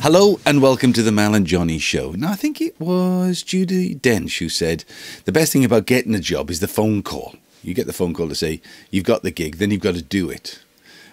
Hello and welcome to the Mal and Johnny Show. Now, I think it was Judy Dench who said the best thing about getting a job is the phone call. You get the phone call to say you've got the gig, then you've got to do it.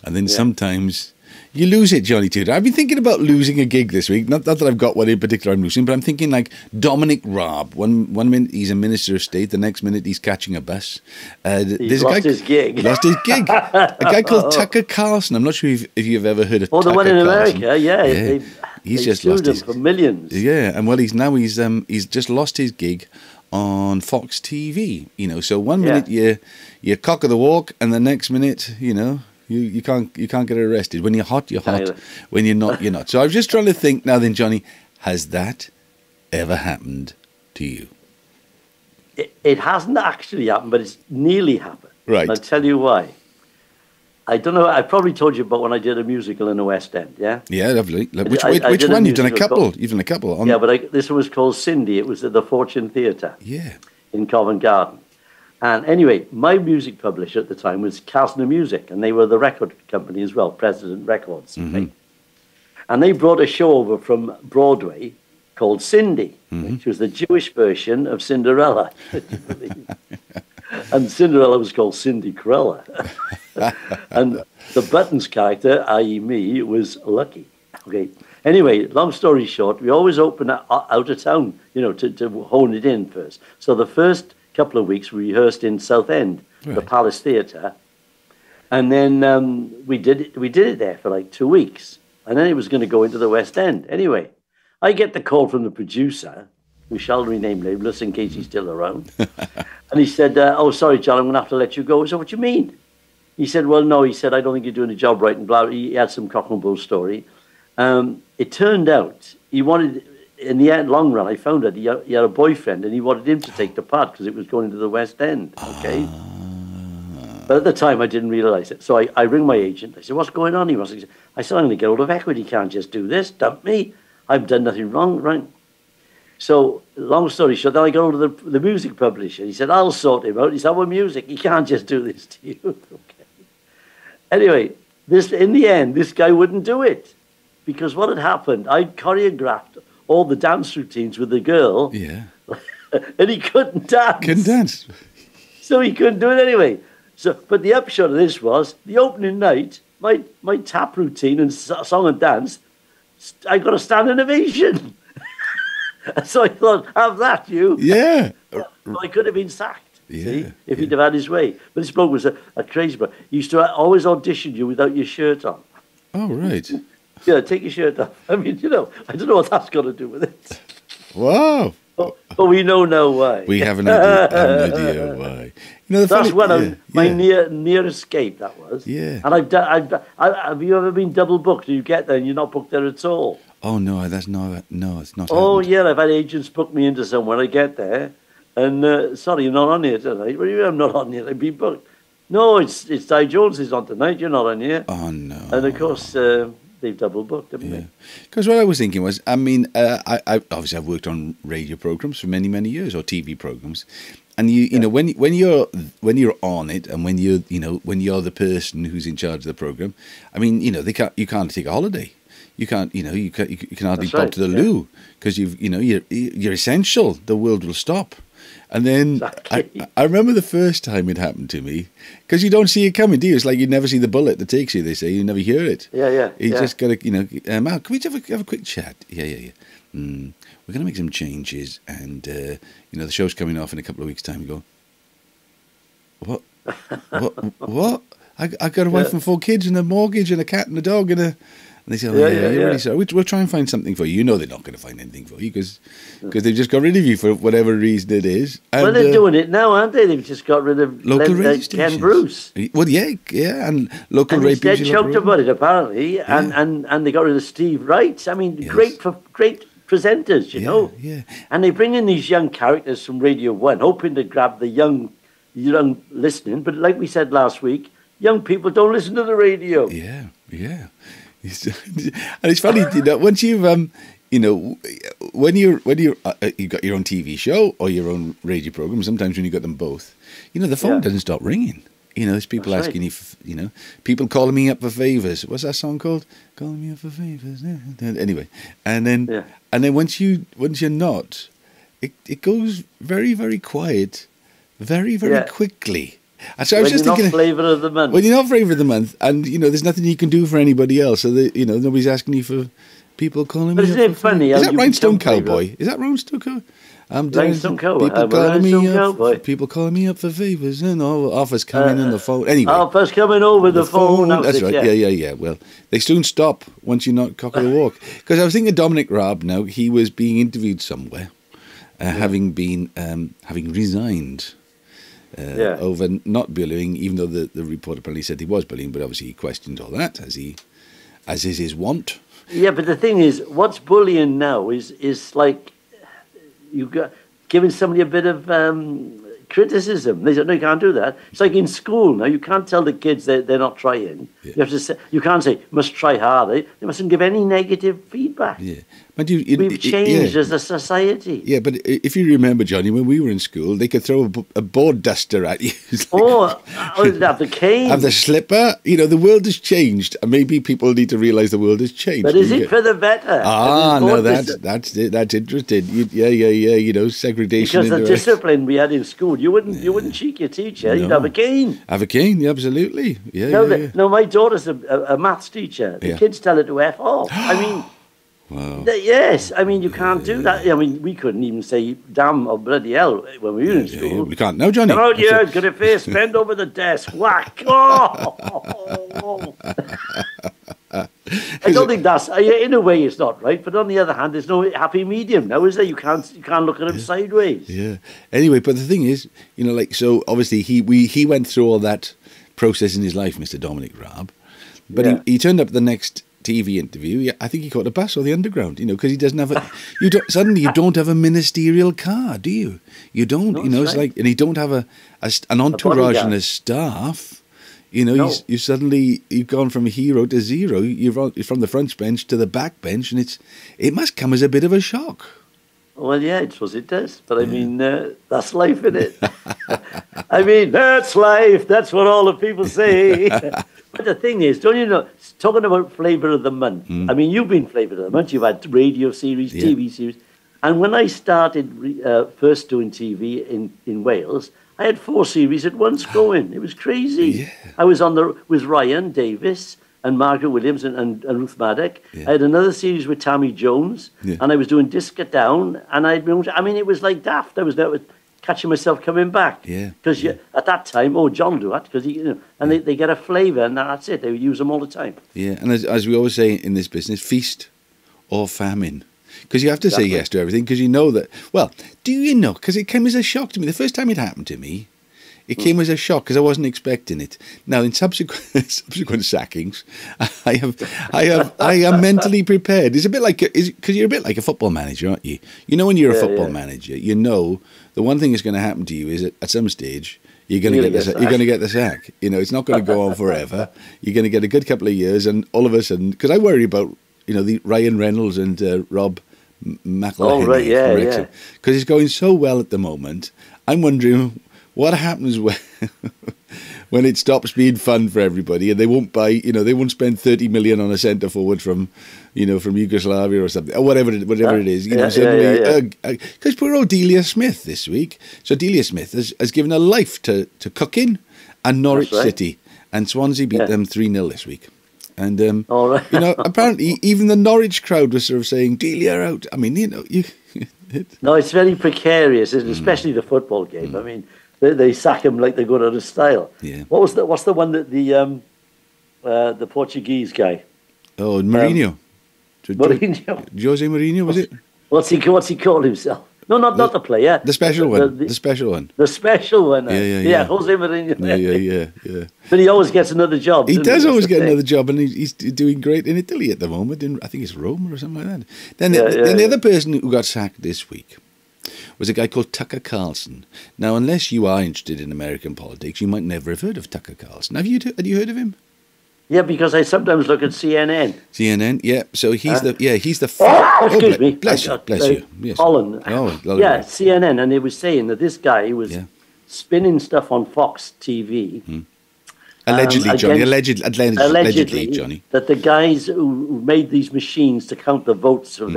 And then sometimes you lose it, Johnny Tudor. I've been thinking about losing a gig this week. Not that I've got one in particular I'm losing, but I'm thinking like Dominic Raab. One minute he's a minister of state, the next minute he's catching a bus. He's lost his gig. Lost his gig. A guy called Tucker Carlson. I'm not sure if you've ever heard of Tucker Carlson. Oh, the one in America, yeah. He's they just lost his for millions. Yeah, and well, he's just lost his gig on Fox TV. You know, so one minute you're cock of the walk, and the next minute, you know, you can't get arrested. When you're hot, you're hot. When you're not, you're not. So I was just trying to think now. Then, Johnny, has that ever happened to you? It hasn't actually happened, but it's nearly happened. Right. And I'll tell you why. I don't know. I probably told you about when I did a musical in the West End. Yeah. Yeah, lovely. Which one? You've done a couple. You've done a couple. Yeah, but this one was called Cindy. It was at the Fortune Theatre. Yeah. In Covent Garden. And anyway, my music publisher at the time was Kasner Music, and they were the record company as well, President Records. Mm-hmm. Right? And they brought a show over from Broadway called Cindy, which was the Jewish version of Cinderella. And Cinderella was called Cindy Cruella. And the Buttons character, i.e. me, was Lucky. Okay. Anyway, long story short, we always open out of town, you know, to hone it in first. So the first couple of weeks we rehearsed in Southend, the Palace Theatre. And then we did it there for like 2 weeks. And then it was going to go into the West End. Anyway, I get the call from the producer, who shall rename nameless in case he's still around. And he said, oh, sorry, John, I'm going to have to let you go. I said, what do you mean? He said, well, no, he said, I don't think you're doing the job right, and blah. He had some cock and bull story. It turned out he wanted, in the end, long run, I found out he had a boyfriend, and he wanted him to take the part because it was going into the West End, okay? But at the time, I didn't realise it. So I ring my agent. I said, what's going on? I said, I'm going to get hold of equity. You can't just do this. Dump me. I've done nothing wrong, right? So, long story short, then I got hold of the music publisher. He said, I'll sort him out. He said, well, music, he can't just do this to you. Okay. Anyway, in the end, this guy wouldn't do it. Because what had happened, I'd choreographed all the dance routines with the girl. Yeah. And he couldn't dance. Couldn't dance. So he couldn't do it anyway. But the upshot of this was, the opening night, my tap routine and song and dance, I got a standing ovation. So I thought, have that, you. Yeah. Well, I could have been sacked, if he'd have had his way. But this bloke was a crazy bloke. He used to always audition you without your shirt on. Oh, right. Yeah, take your shirt off. I mean, you know, I don't know what that's got to do with it. Wow. But we know now why. We have an idea why. You know, that's one of my near escape, that was. Yeah. And have you ever been double booked? You get there and you're not booked there at all. Oh, no, it's not. Oh, happened. yeah, I've had agents book me into somewhere. I get there, and sorry, you're not on here tonight. What do you mean I'm not on here? I've been booked. No, it's Di Jones is on tonight. You're not on here. Oh, no. And, of course, they've double booked, haven't they? Because what I was thinking was, I mean, I obviously I've worked on radio programs for many, many years, or TV programs. And you know, when you're on it, and when you're the person who's in charge of the program, I mean, you know, you can't take a holiday. You can't, you know, you can hardly pop to the loo because you're essential. The world will stop. And then exactly. I remember the first time it happened to me, because you don't see it coming, do you? It's like you never see the bullet that takes you. They say you never hear it. Yeah. You just got to, you know, Mal, can we have a quick chat? Yeah. We're going to make some changes, and you know, the show's coming off in a couple of weeks' time. You go, what? I got a wife and 4 kids, and a mortgage, and a cat, and a dog, and they say, you're really sorry. We'll try and find something for you. You know they're not going to find anything for you because they've just got rid of you for whatever reason it is. And, well, they're doing it now, aren't they? They've just got rid of local radio stations. Ken Bruce. Well, yeah, and local radio stations. He's dead choked about it, apparently, and they got rid of Steve Wright. I mean, great presenters, you know. Yeah. And they bring in these young characters from Radio 1, hoping to grab the young listening. But like we said last week, young people don't listen to the radio. Yeah. And it's funny, you know, once you've you know, when you've got your own TV show or your own radio program, sometimes when you've got them both, you know, the phone doesn't stop ringing. You know, there's people That's asking you, for, you know, people calling me up for favours. What's that song called? Calling me up for favours. Anyway, and then once you're not, it goes very, very quiet, very, very quickly. And so I was just thinking, flavour of the month. When you're not flavour of the month, and you know, there's nothing you can do for anybody else, so you know, nobody's asking you for people calling me. But isn't it funny? Is that Rhinestone Cowboy? Is that Rhinestone Cowboy? Rhinestone Cowboy. People calling me up for favours, and offers coming on the phone. Anyway, offers coming over the phone. That's right. Yeah. Well, they soon stop once you're not cock of the walk. Because I was thinking Dominic Raab. Now he was being interviewed somewhere, having resigned. Over not bullying, even though the report apparently said he was bullying, but obviously he questioned all that as is his wont. Yeah, but the thing is, what's bullying now is like you got giving somebody a bit of criticism. They said, no, you can't do that. It's like in school now. You can't tell the kids they're not trying. Yeah. You have to say, you can't say must try harder. You mustn't give any negative feedback. Yeah, but we've changed as a society. Yeah, but if you remember, Johnny, when we were in school, they could throw a board duster at you. Have the cane, have the slipper. You know, the world has changed, and maybe people need to realise the world has changed. But is it for the better? No, that's it. That's interesting. Yeah. You know, segregation. Because the discipline we had in school, you wouldn't cheek your teacher. No. You'd have a cane. Have a cane, absolutely. No, my daughter's a maths teacher. The kids tell her to F off. I mean, wow. Yes, I mean, you can't do that. I mean, we couldn't even say damn or bloody hell when we were in school. Yeah, we can't now, Johnny. Come out here, got a face, bend over the desk, whack. Oh! I don't think that's, in a way it's not right, but on the other hand, there's no happy medium now, is there? You can't look at him sideways. Yeah. Anyway, but the thing is, you know, like, so obviously he went through all that process in his life, Mr. Dominic Raab, but he turned up at the next TV interview. I think he caught a bus or the underground, you know, because he doesn't have suddenly you don't have a ministerial car, do you? You don't, no, you know, it's right. Like, and you don't have an entourage and a staff. You know, you've gone from hero to zero. You're from the front bench to the back bench, and it must come as a bit of a shock. Well, yeah, I suppose it does. But I mean, that's life, isn't it? I mean, that's life. That's what all the people say. But the thing is, don't you know, talking about flavour of the month, I mean, you've been flavour of the month. You've had radio series, TV series. And when I started first doing TV in Wales, I had 4 series at once going. It was crazy. Yeah. I was with Ryan Davis and Margaret Williams and Ruth Maddock. Yeah. I had another series with Tammy Jones, and I was doing Disc Down. And I mean, it was like daft. I was there catching myself coming back. Yeah. Because at that time, John will do that because they get a flavour, and that's it. They would use them all the time. Yeah, and as we always say in this business, feast or famine. Because you have to say yes to everything, because you know that... Well, do you know? Because it came as a shock to me. The first time it happened to me, it came as a shock because I wasn't expecting it. Now, in subsequent sackings, I am mentally prepared. It's a bit like... Because you're a bit like a football manager, aren't you? You know when you're a football manager, you know the one thing that's going to happen to you is at some stage... You're going to get the sack. You know, it's not going to go on forever. You're going to get a good couple of years, and all of a sudden... Because I worry about... You know, the Ryan Reynolds and Rob McElhenney. Oh, right, yeah. Because it's going so well at the moment. I'm wondering what happens when it stops being fun for everybody and they won't they won't spend 30 million on a centre forward from Yugoslavia or something, or whatever it is. Because poor old Delia Smith this week. So Delia Smith has given her life to cooking and Norwich City. And Swansea beat them 3-0 this week. And, you know, apparently even the Norwich crowd was sort of saying, Delia out. I mean, you know, No, it's very precarious, especially the football game. I mean, they sack him like they're going out of style. Yeah. What's the one that the Portuguese guy? Oh, Mourinho. Mourinho. Jose Mourinho, was it? What's he called himself? No, not the player. The special one. The special one. The special one. Yeah, Jose Mourinho. Yeah. But he always gets another job. He does always get another job, and he's doing great in Italy at the moment. I think it's Rome or something like that. Then the other person who got sacked this week was a guy called Tucker Carlson. Now, unless you are interested in American politics, you might never have heard of Tucker Carlson. Had you heard of him? Yeah, because I sometimes look at CNN. CNN, yeah. So he's the excuse me. Bless you. Yes. Holland. CNN, and they were saying that this guy was spinning stuff on Fox TV Allegedly, Johnny. Allegedly, allegedly, Johnny. that the guys who made these machines to count the votes of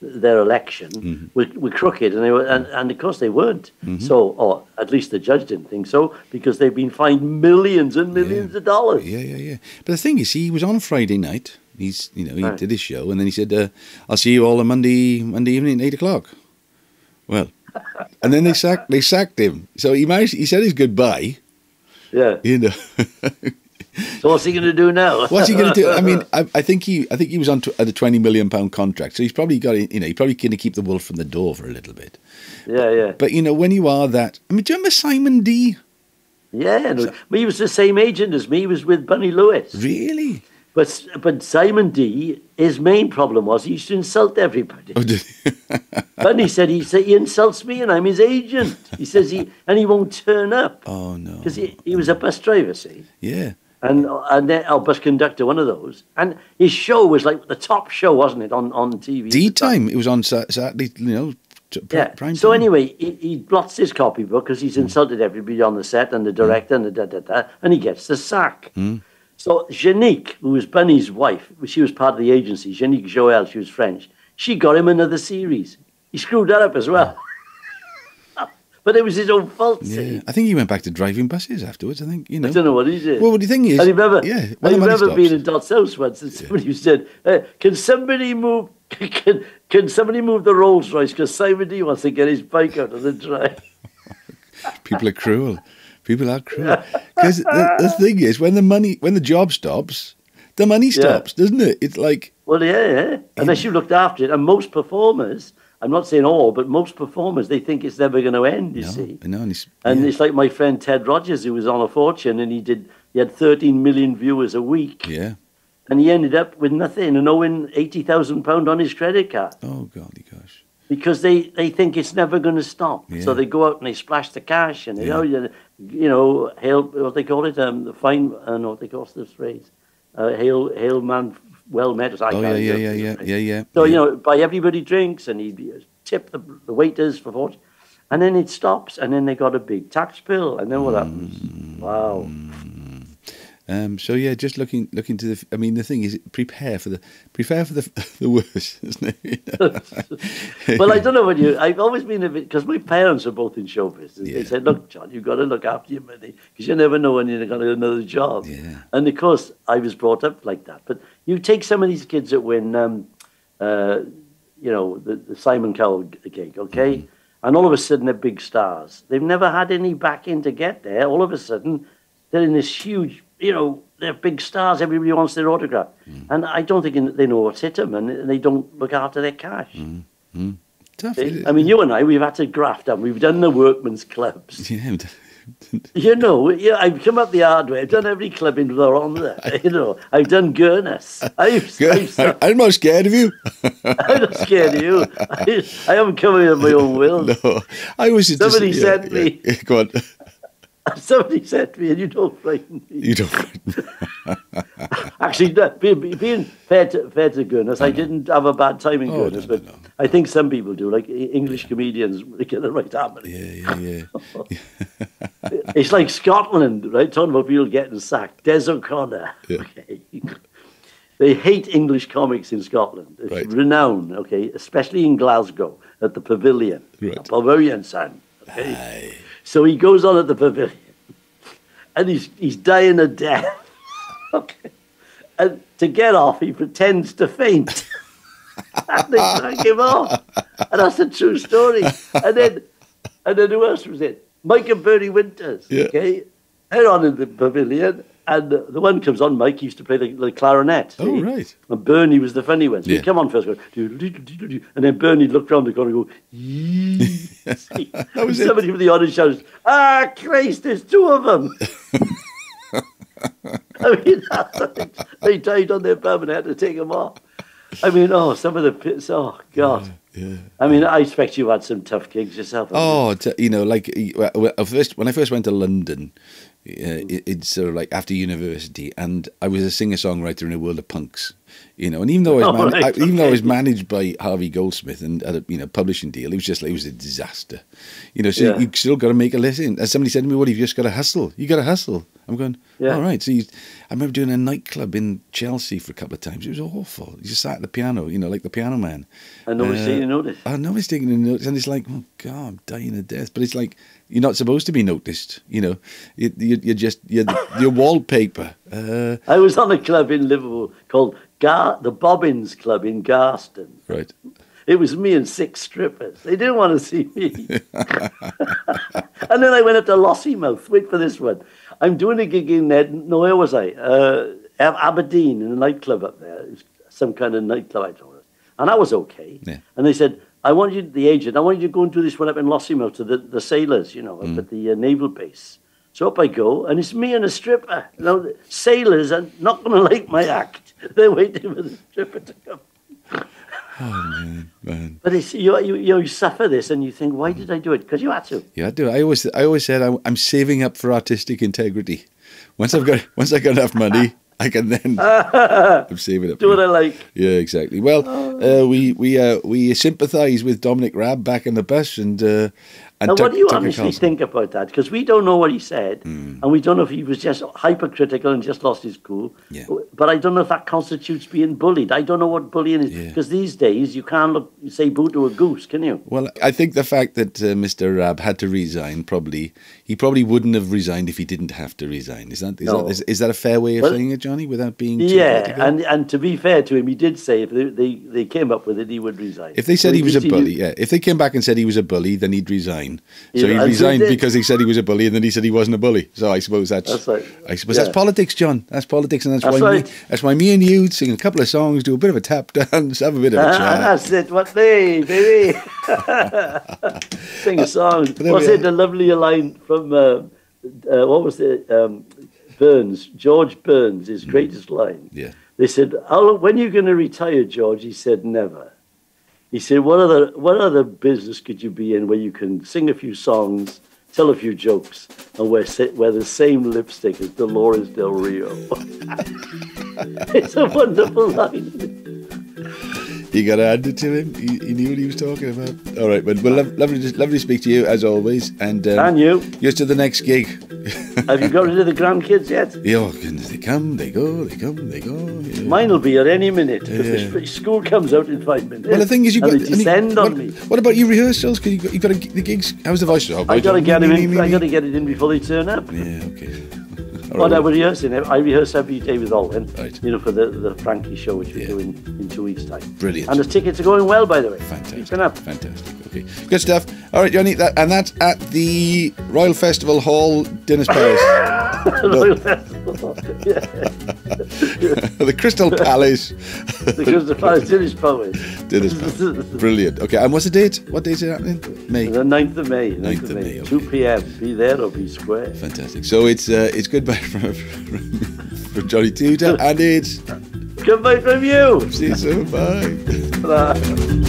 their election were crooked, and they were, and of course they weren't. So, or at least the judge didn't think so, because they've been fined millions and millions of dollars. Yeah. But the thing is, he was on Friday night. He did his show, and then he said, "I'll see you all on Monday evening, 8:00." Well, and then they sacked him. So he said his goodbye. Yeah. So what's he going to do now? What's he going to do? I mean, I think he was on a £20 million contract, so he's probably got he's probably going to keep the wolf from the door for a little bit. Yeah. But when you are that, I mean, do you remember Simon D? Yeah, he was the same agent as me. He was with Bunny Lewis. Really? But Simon D, his main problem was he used to insult everybody. Oh, did he? Bunny said he insults me and I'm his agent. He says he won't turn up. Oh no, because he was a bus driver, see. Yeah. And then a bus conductor, one of those, and his show was like the top show, wasn't it, on TV? D time. It was on Saturday, prime so time. anyway, he blots his copybook because he's insulted everybody on the set and the director and and he gets the sack. So Janique, who was Bunny's wife, she was part of the agency. Janique Joel, she was French. She got him another series. He screwed that up as well. But it was his own fault. Yeah, I think he went back to driving buses afterwards. I think I don't know what he did. Well, what do you think is? I remember being in Dot's house once, and somebody said, "Can somebody move? Can somebody move the Rolls Royce? Because Simon D wants to get his bike out of the drive." People are cruel. People are cruel. Because the thing is, when the job stops, the money stops, doesn't it? It's like, well, yeah. Unless you looked after it, and most performers. I'm not saying all, but most performers, they think it's never going to end, you see. No, and it's like my friend Ted Rogers, who was on A Fortune, and he had 13 million viewers a week. Yeah. And he ended up with nothing and owing £80,000 on his credit card. Oh, golly gosh. Because they think it's never going to stop. Yeah. So they go out and they splash the cash and, hail, what they call it, fine, I don't know what they call this phrase, hail man, well met. Yeah. So, buy everybody drinks and he'd tip the waiters for fortune. And then it stops and then they got a big tax bill. And then what happens? Wow. So yeah, just looking to the. I mean, the thing is, prepare for the worst, isn't it? Well, I don't know I've always been a bit, because my parents are both in show business. They said, "Look, John, you've got to look after your money because you never know when you're going to get another job." Yeah. And of course, I was brought up like that. But you take some of these kids that win, the Simon Cowell gig, okay, and all of a sudden they're big stars. They've never had any backing to get there. All of a sudden, they're in this huge. They're big stars. Everybody wants their autograph. And I don't think they know what's hit them, and they don't look after their cash. Tough, I mean, you and I, we've had to graft up. We've done the workman's clubs. Yeah. I've come up the hard way. I've done every club in Rwanda. I've done Gurness. I'm not scared of you. I'm not scared of you. I haven't come here of my own will. No, Somebody sent me. Go on. Somebody said to me, and you don't frighten me. You don't frighten me. Actually, being fair to goodness, I didn't have a bad time in goodness, but I think some people do, like English comedians, they get the right harmony. Yeah. It's like Scotland, right? Talking about people getting sacked. Des O'Connor. Yeah. Okay. They hate English comics in Scotland. It's renowned, okay, especially in Glasgow at the Pavilion. Right. The Pavilion, son. Okay. Aye. So he goes on at the Pavilion, and he's dying of death. Okay. And to get off, he pretends to faint. And they drag him off. And that's a true story. And then who else was it? Mike and Bernie Winters. Yeah. Okay. They're on in the Pavilion, and the one comes on, Mike used to play the clarinet. See? Oh, right. And Bernie was the funny one. So he'd come on first, go, and then Bernie looked around the corner and go, that was somebody from the audience shouts, Christ, there's two of them. I mean, they died on their bum and had to take them off. I mean, some of the pits, oh, God. Yeah. I mean, I expect you had some tough gigs yourself. Oh, like when I first went to London, it's sort of like after university, and I was a singer-songwriter in a world of punks, and even though I was managed by Harvey Goldsmith and had a publishing deal, it was a disaster, So you still got to make a living. As somebody said to me, "Well, you've just got to hustle. You got to hustle." I'm going, all right. So I remember doing a nightclub in Chelsea for a couple of times. It was awful. You just sat at the piano, like the piano man. And nobody's taking a notice. Oh, nobody's taking a notice, and it's like, oh God, I'm dying of death. But it's like you're not supposed to be noticed. You're wallpaper. I was on a club in Liverpool called the Bobbins Club in Garston. Right. It was me and 6 strippers. They didn't want to see me. And then I went up to Lossiemouth. Wait for this one. I'm doing a gig in there. No, where was I? Aberdeen, in a nightclub up there. It was some kind of nightclub, I don't know. And I was okay. Yeah. And they said, I want you to go and do this one up in Lossiemouth to the sailors, up at the naval base. So up I go, and it's me and a stripper. The sailors are not going to like my act. They're waiting for the stripper to come. Oh man! But it's, you suffer this, and you think, why did I do it? Because you had to. Yeah, I do. I always said I'm saving up for artistic integrity. Once I got enough money, I can then. I'm saving up. Do what I like. Yeah, exactly. Well, we sympathise with Dominic Raab back in the bus, and now, what do you honestly think about that? Because we don't know what he said, and we don't know if he was just hypercritical and just lost his cool. Yeah. But I don't know if that constitutes being bullied. I don't know what bullying is. Because these days, you can't say boo to a goose, can you? Well, I think the fact that Mr. Raab had to resign, he probably wouldn't have resigned if he didn't have to resign. Is that a fair way of saying it, Johnny, without being too critical? and to be fair to him, he did say if they came up with it, he would resign. If they said he was a bully, if they came back and said he was a bully, then he'd resign. So he resigned because he said he was a bully, and then he said he wasn't a bully. So I suppose that's right. That's politics, John. That's politics, and that's why me and you sing a couple of songs, do a bit of a tap dance, have a bit of a chat. That's it. What day, baby? Sing a song. What's it? The lovely line from what was it? Burns, George Burns, his greatest line. Yeah. They said, "When are you going to retire, George?" He said, "Never." He said, what other business could you be in where you can sing a few songs, tell a few jokes, and wear the same lipstick as Dolores Del Rio? It's a wonderful line. You got to hand it to him. He knew what he was talking about. All right, but lovely to speak to you as always. And you. Here's to the next gig. Have you got rid of the grandkids yet? Yeah, they come, they go, they come, they go. Yeah. Mine will be at any minute. If school comes out in 5 minutes. Well, the thing is, they descend on me. What about your rehearsals? Because you got the gigs. How's the voice? I got to get him in. I got to get it in before they turn up. Yeah, okay. What I was rehearsing, I rehearse every day with Owen, right. For the Frankie show, which we're doing in 2 weeks' time. Brilliant. And the tickets are going well, by the way. Fantastic. Keeping up. Fantastic. Okay. Good stuff. All right, Johnny, that's at the Royal Festival Hall, Dinners Palace. Royal Festival Hall, yeah. The Crystal Palace. The Crystal Palace, Dinners Palace. Dinners Palace. Brilliant. Okay, and what's the date? What date is it happening? May? The 9th of May. 9th of May. Okay. 2 p.m. Be there or be square. Fantastic. So it's goodbye from Johnny Tudor, and it's goodbye from you. See you soon. Bye. Bye.